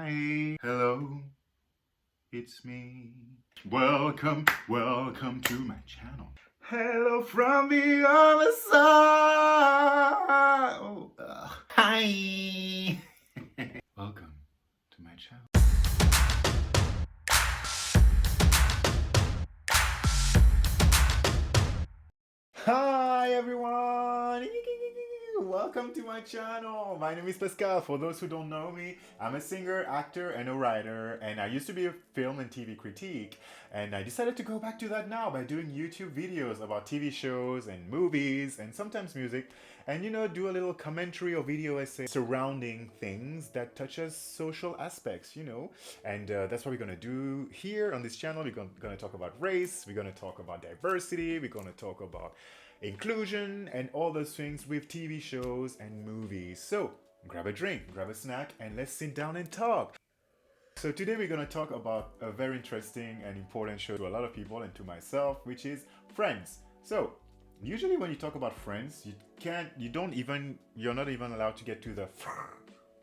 Hi, hello, it's me. Welcome, welcome to my channel. Hello from the other side. Hi. Welcome to my channel. Hi everyone! Welcome to my channel! My name is Pascal. For those who don't know me, I'm a singer, actor, and a writer, and I used to be a film and TV critique, and I decided to go back to that now by doing YouTube videos about TV shows and movies and sometimes music, and do a little commentary or video essay surrounding things that touches social aspects, and that's what we're gonna do here on this channel. We're gonna talk about race, we're gonna talk about diversity, we're gonna talk about inclusion and all those things with TV shows and movies. So grab a drink, grab a snack, and let's sit down and talk. So today we're going to talk about a very interesting and important show to a lot of people and to myself, which is Friends. So usually when you talk about Friends, you're not even allowed to get to the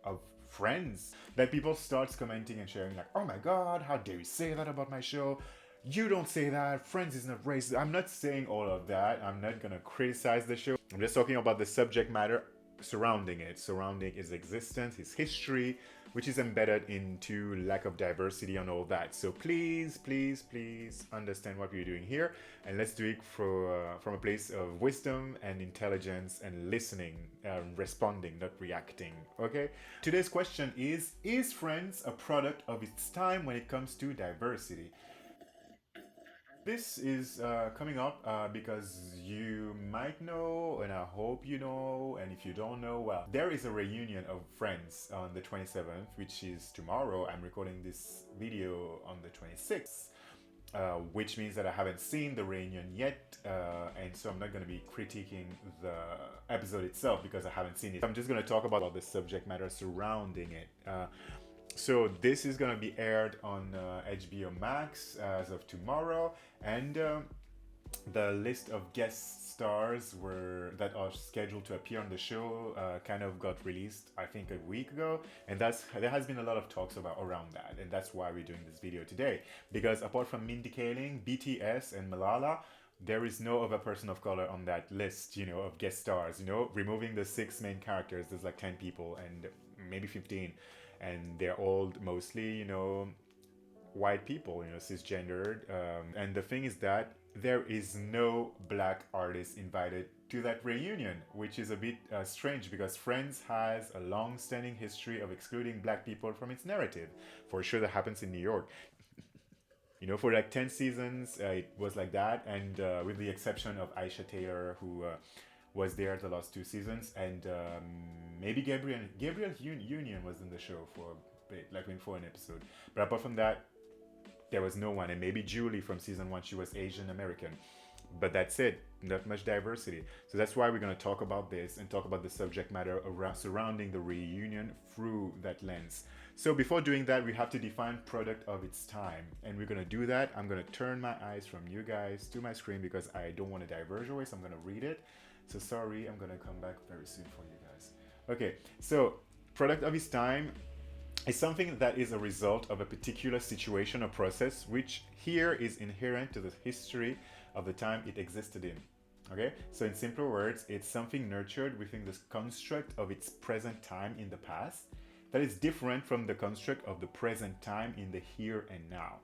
of Friends. That people starts commenting and sharing like, oh my god, how dare you say that about my show? You don't say that. Friends is not racist. I'm not saying all of that. I'm not gonna criticize the show. I'm just talking about the subject matter surrounding it, surrounding its existence, its history, which is embedded into lack of diversity and all that. So please, please, please understand what we're doing here, and let's do it from a place of wisdom and intelligence and listening, responding, not reacting. Okay. Today's question is Friends a product of its time when it comes to diversity? This is coming up because you might know, and I hope you know, and if you don't know, well, there is a reunion of Friends on the 27th, which is tomorrow. I'm recording this video on the 26th, which means that I haven't seen the reunion yet, and so I'm not going to be critiquing the episode itself because I haven't seen it. I'm just going to talk about the subject matter surrounding it. So this is going to be aired on HBO Max as of tomorrow, and the list of guest stars that are scheduled to appear on the show kind of got released, I think, a week ago, and there has been a lot of talks around that, and that's why we're doing this video today. Because apart from Mindy Kaling, BTS, and Malala, there is no other person of color on that list, of guest stars. Removing the 6 main characters, there's like 10 people and maybe 15. And they're all mostly, white people, cisgendered. And the thing is that there is no black artist invited to that reunion, which is a bit strange because Friends has a long-standing history of excluding black people from its narrative. For sure, that happens in New York. For like 10 seasons, it was like that, and with the exception of Aisha Taylor, who was there the last 2 seasons, and maybe Gabriel Union was in the show for a bit, like for an episode. But apart from that, there was no one, and maybe Julie from season 1, she was Asian American. But that's it, not much diversity. So that's why we're going to talk about this and talk about the subject matter surrounding the reunion through that lens. So before doing that, we have to define product of its time. And we're going to do that. I'm going to turn my eyes from you guys to my screen because I don't want to diverge away, so I'm going to read it. So sorry, I'm going to come back very soon for you guys. Okay, so product of its time is something that is a result of a particular situation or process, which here is inherent to the history of the time it existed in. Okay, so in simple words, it's something nurtured within the construct of its present time in the past that is different from the construct of the present time in the here and now.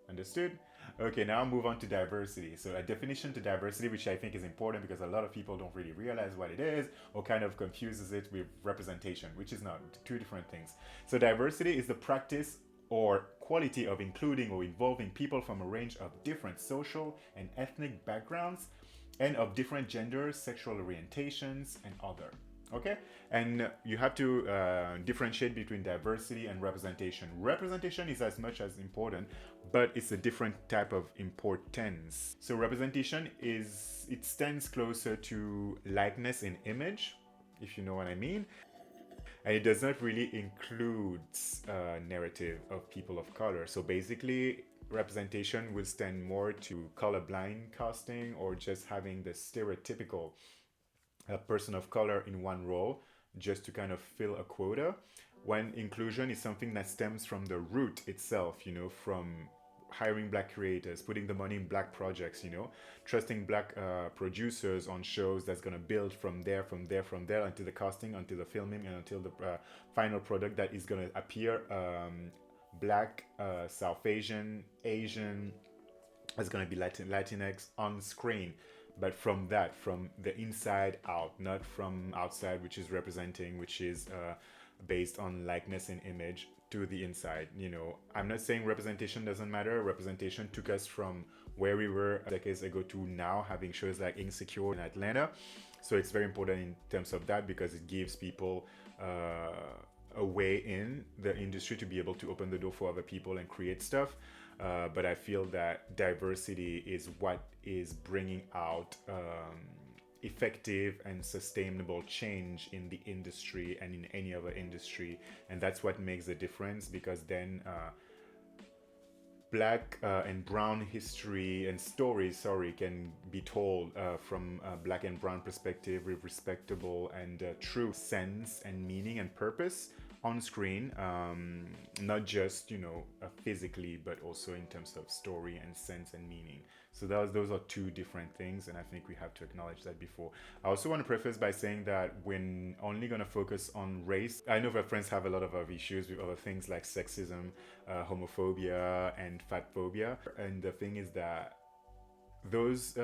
Understood? Okay, now I'll move on to diversity. So a definition to diversity, which I think is important because a lot of people don't really realize what it is or kind of confuses it with representation, which is not, 2 different things. So diversity is the practice or quality of including or involving people from a range of different social and ethnic backgrounds and of different genders, sexual orientations, and other. Okay, and you have to differentiate between diversity and representation. Representation is as much as important, but it's a different type of importance. So representation it stands closer to likeness in image, if you know what I mean, and it does not really include a narrative of people of color. So basically, representation will stand more to colorblind casting or just having the stereotypical a person of color in one role, just to kind of fill a quota, when inclusion is something that stems from the root itself, from hiring black creators, putting the money in black projects, trusting black producers on shows that's going to build from there, until the casting, until the filming, and until the final product that is going to appear black, South Asian, Asian, is going to be Latinx on screen. But from the inside out, not from outside, which is representing, which is based on likeness and image, to the inside. I'm not saying representation doesn't matter. Representation took us from where we were decades ago to now, having shows like Insecure in Atlanta. So it's very important in terms of that, because it gives people a way in the industry to be able to open the door for other people and create stuff. But I feel that diversity is what is bringing out effective and sustainable change in the industry and in any other industry. And that's what makes the difference, because then black and brown history and stories, can be told from a black and brown perspective with respectable and true sense and meaning and purpose on screen, not just physically, but also in terms of story and sense and meaning. So those are two different things, and I think we have to acknowledge that before. I also want to preface by saying that we're only going to focus on race. I know that friends have a lot of other issues with other things like sexism, homophobia, and fat phobia, and the thing is that those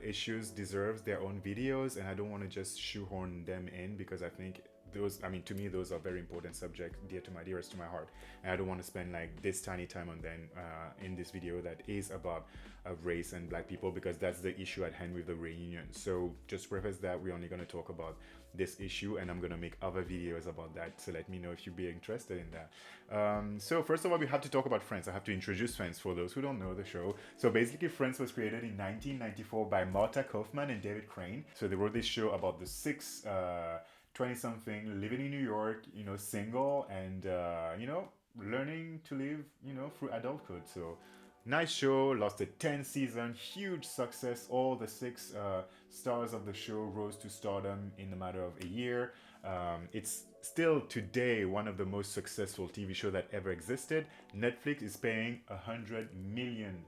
issues deserves their own videos, and I don't want to just shoehorn them in, because I think to me, those are very important subjects, dearest to my heart, and I don't want to spend like this tiny time on them in this video that is about race and black people, because that's the issue at hand with the reunion. So just preface that we're only going to talk about this issue, and I'm going to make other videos about that, so let me know if you'd be interested in that. So first of all, we have to talk about Friends. I have to introduce Friends for those who don't know the show. So basically, Friends was created in 1994 by Marta Kaufman and David Crane. So they wrote this show about the six 20-something living in New York, single, and learning to live, through adulthood. So nice show, lasted 10 seasons, huge success. All the six stars of the show rose to stardom in a matter of a year. It's still today one of the most successful TV show that ever existed. Netflix is paying $100 million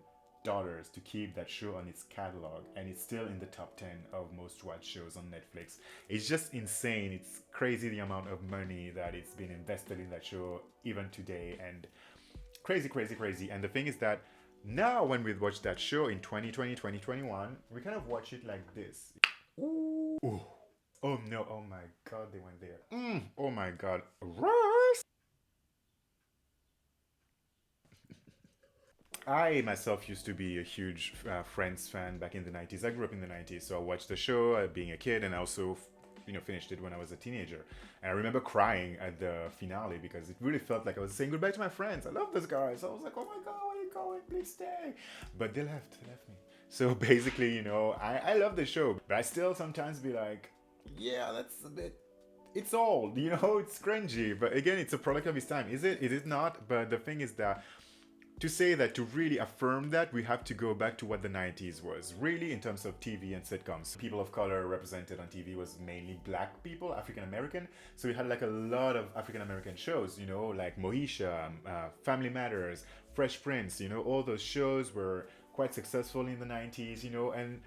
to keep that show on its catalog, and it's still in the top 10 of most watched shows on Netflix. It's just insane. It's crazy the amount of money that it's been invested in that show even today, and crazy. And the thing is that now when we watch that show in 2020, 2021, we kind of watch it like this. Ooh. Oh no, oh my god, they went there. Oh my god. Ross! I myself used to be a huge Friends fan back in the 90s. I grew up in the 90s, so I watched the show being a kid, and I also finished it when I was a teenager. And I remember crying at the finale, because it really felt like I was saying goodbye to my friends. I love those guys. I was like, oh my god, where are you going? Please stay. But they left me. So basically, I love the show, but I still sometimes be like, yeah, that's a bit, it's old, it's cringy. But again, it's a product of its time. Is it? It is not. But the thing is that to say that, to really affirm that, we have to go back to what the 90s was, really, in terms of TV and sitcoms. People of color represented on TV was mainly black people, African American. So we had like a lot of African American shows, like Moesha, Family Matters, Fresh Prince, all those shows were quite successful in the 90s, and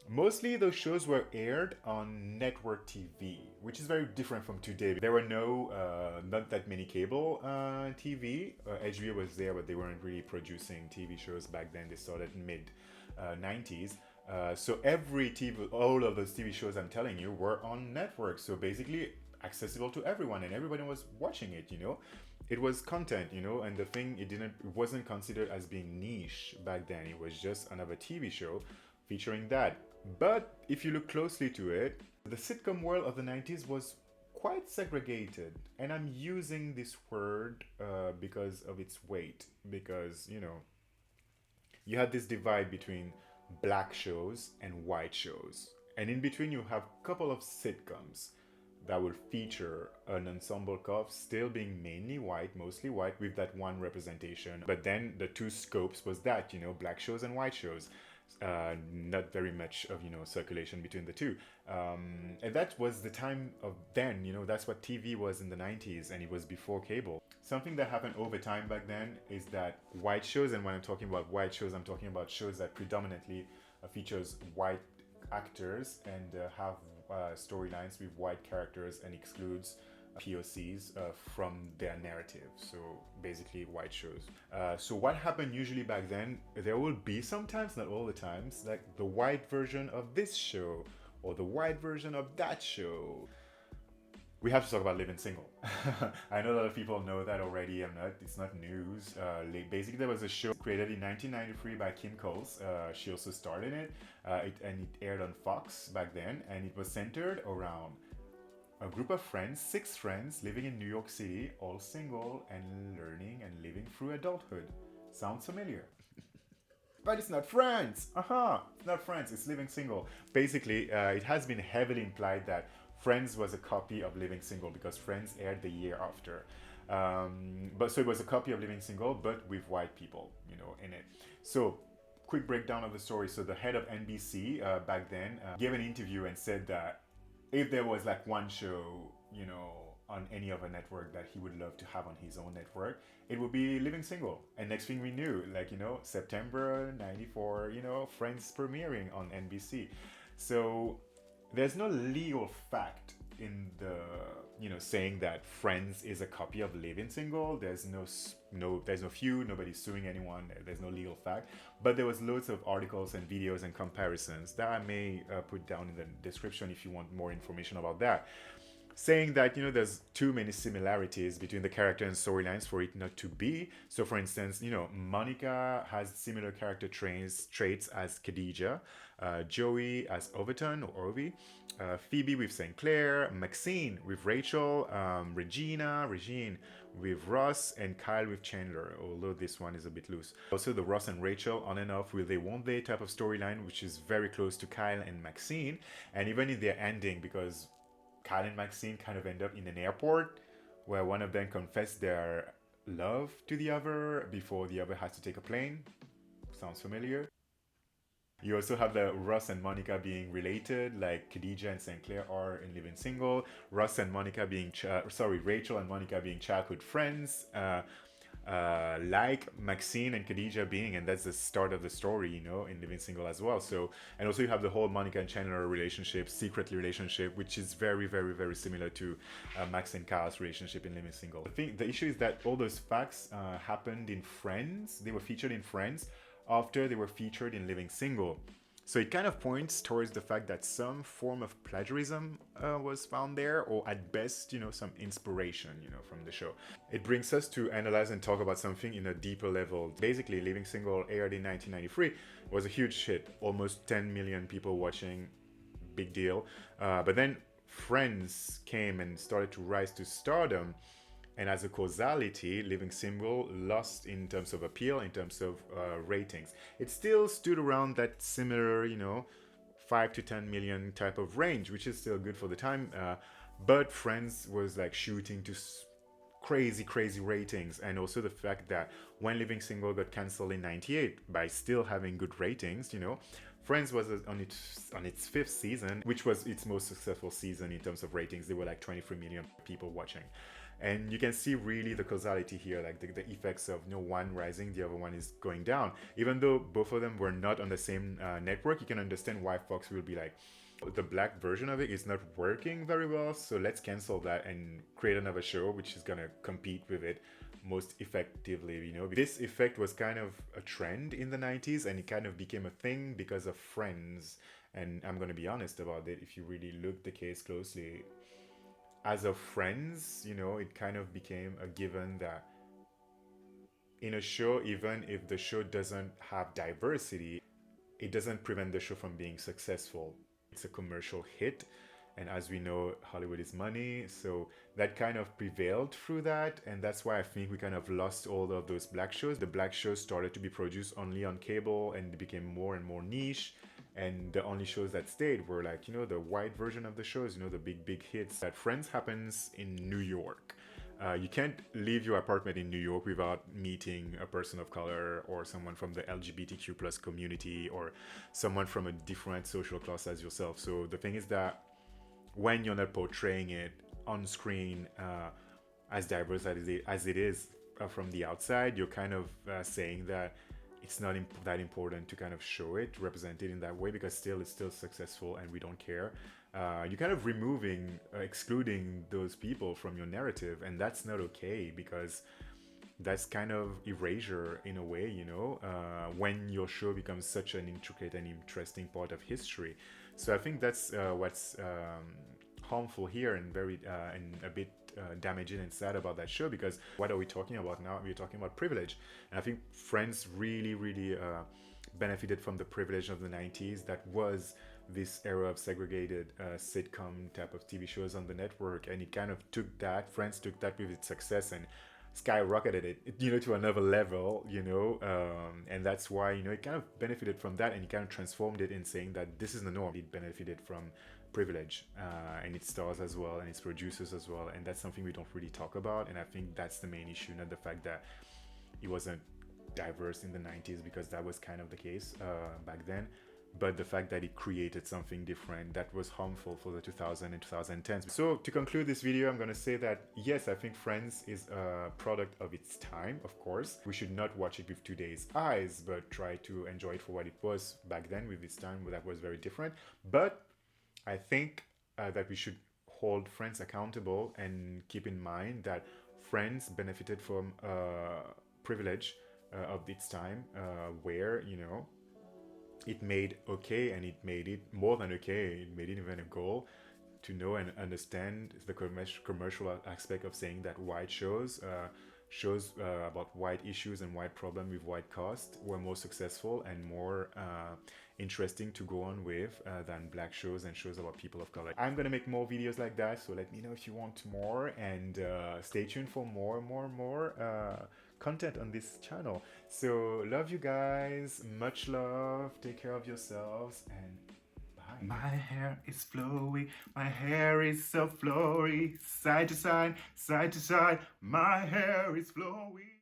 mostly those shows were aired on network TV, which is very different from today. There were not that many cable TV. HBO was there, but they weren't really producing TV shows back then. They started mid 90s. So all of those TV shows I'm telling you were on network. So basically accessible to everyone, and everybody was watching it, It was content, and the thing, it wasn't considered as being niche back then. It was just another TV show featuring that. But if you look closely to it, the sitcom world of the 90s was quite segregated. And I'm using this word because of its weight. Because, you had this divide between black shows and white shows. And in between, you have a couple of sitcoms that will feature an ensemble cast still being mainly white, mostly white, with that one representation. But then the two scopes was that, black shows and white shows. Not very much of circulation between the two, and that was the time of then. That's what TV was in the 90s, and it was before cable. Something that happened over time back then is that white shows, and when I'm talking about white shows, I'm talking about shows that predominantly features white actors and have storylines with white characters and excludes POCs from their narrative. So basically, white shows. So what happened usually back then? There will be sometimes, not all the times, like the white version of this show or the white version of that show. We have to talk about Living Single. I know a lot of people know that already. It's not news. Basically, there was a show created in 1993 by Kim Coles. She also starred in it, and it aired on Fox back then, and it was centered around a group of friends, 6 friends, living in New York City, all single and learning and living through adulthood. Sounds familiar? But it's not Friends! It's not Friends, it's Living Single. Basically, it has been heavily implied that Friends was a copy of Living Single because Friends aired the year after. But so it was a copy of Living Single, but with white people, in it. So, quick breakdown of the story. So the head of NBC back then gave an interview and said that if there was like one show, on any other network that he would love to have on his own network, it would be Living Single. And next thing we knew, September 94, Friends premiering on NBC. So there's no legal fact in the, saying that Friends is a copy of Living Single. There's there's no feud, nobody's suing anyone, there's no legal fact. But there was loads of articles and videos and comparisons that I may put down in the description if you want more information about that, saying that there's too many similarities between the character and storylines for it not to be. So for instance, Monica has similar character traits as Khadija, Joey as Overton or Ovi, Phoebe with St. Clair, Maxine with Rachel, Regine with Ross, and Kyle with Chandler, although this one is a bit loose. Also the Ross and Rachel on and off will they won't they type of storyline, which is very close to Kyle and Maxine, and even in their ending, because Kyle and Maxine kind of end up in an airport where one of them confessed their love to the other before the other has to take a plane. Sounds familiar? You also have the Ross and Monica being related, like Khadija and St. Clair are in Living Single. Ross and Monica being, Rachel and Monica being childhood friends. Like Maxine and Khadija being, and that's the start of the story, in Living Single as well. So, and also you have the whole Monica and Chandler relationship, secret relationship, which is very, very, very similar to Max and Kyle's relationship in Living Single. The issue is that all those facts happened in Friends. They were featured in Friends after they were featured in Living Single. So it kind of points towards the fact that some form of plagiarism was found there, or at best, some inspiration, from the show. It brings us to analyze and talk about something in a deeper level. Basically, Living Single aired in 1993, was a huge hit, almost 10 million people watching, big deal. But then Friends came and started to rise to stardom. And as a causality, Living Single lost in terms of appeal, in terms of ratings. It still stood around that similar, 5 to 10 million type of range, which is still good for the time. But Friends was like shooting to crazy ratings. And also the fact that when Living Single got cancelled in 98, by still having good ratings, Friends was on its 5th season, which was its most successful season in terms of ratings. There were like 23 million people watching. And you can see really the causality here, like the effects of one rising, the other one is going down. Even though both of them were not on the same network, you can understand why Fox will be like, the black version of it is not working very well, so let's cancel that and create another show which is gonna compete with it most effectively. This effect was kind of a trend in the 90s, and it kind of became a thing because of Friends. And I'm gonna be honest about it, if you really look the case closely, as of Friends, it kind of became a given that in a show, even if the show doesn't have diversity, it doesn't prevent the show from being successful. It's a commercial hit, and as we know, Hollywood is money, so that kind of prevailed through that, and that's why I think we kind of lost all of those black shows. The black shows started to be produced only on cable, and it became more and more niche. And the only shows that stayed were the white version of the shows, the big hits. That Friends happens in New York. You can't leave your apartment in New York without meeting a person of color or someone from the LGBTQ plus community or someone from a different social class as yourself. So the thing is that when you're not portraying it on screen as diverse as it is from the outside, you're kind of saying that it's not that important to kind of show it, represent it in that way, because still it's still successful and we don't care. You're kind of removing, excluding those people from your narrative, and that's not okay because that's kind of erasure in a way, you know, when your show becomes such an intricate and interesting part of history. So I think that's what's harmful here and very and a bit damaging and sad about that show, because what are we talking about now? We're talking about privilege, and I think Friends really benefited from the privilege of the 90s that was this era of segregated sitcom type of TV shows on the network, and it kind of took that, Friends took that with its success and skyrocketed it, you know, to another level, you know, and that's why, you know, it kind of benefited from that, and it kind of transformed it in saying that this is the norm. It benefited from privilege and its stars as well and its producers as well, and that's something we don't really talk about, and I think that's the main issue, not the fact that it wasn't diverse in the 90s, because that was kind of the case back then, but the fact that it created something different that was harmful for the 2000 and 2010s. So to conclude this video, I'm going to say that yes, I think Friends is a product of its time. Of course, we should not watch it with today's eyes, but try to enjoy it for what it was back then with its time, that was very different. But I think that we should hold Friends accountable and keep in mind that Friends benefited from privilege of its time, where, you know, it made okay, and it made it more than okay, it made it even a goal to know and understand the commercial aspect of saying that white shows about white issues and white problem with white cast were more successful and more interesting to go on with than black shows and shows about people of color. I'm gonna make more videos like that, so let me know if you want more, and stay tuned for more content on this channel. So love you guys, much love, take care of yourselves, and bye. My hair is flowy, my hair is so flowy, side to side, my hair is flowy.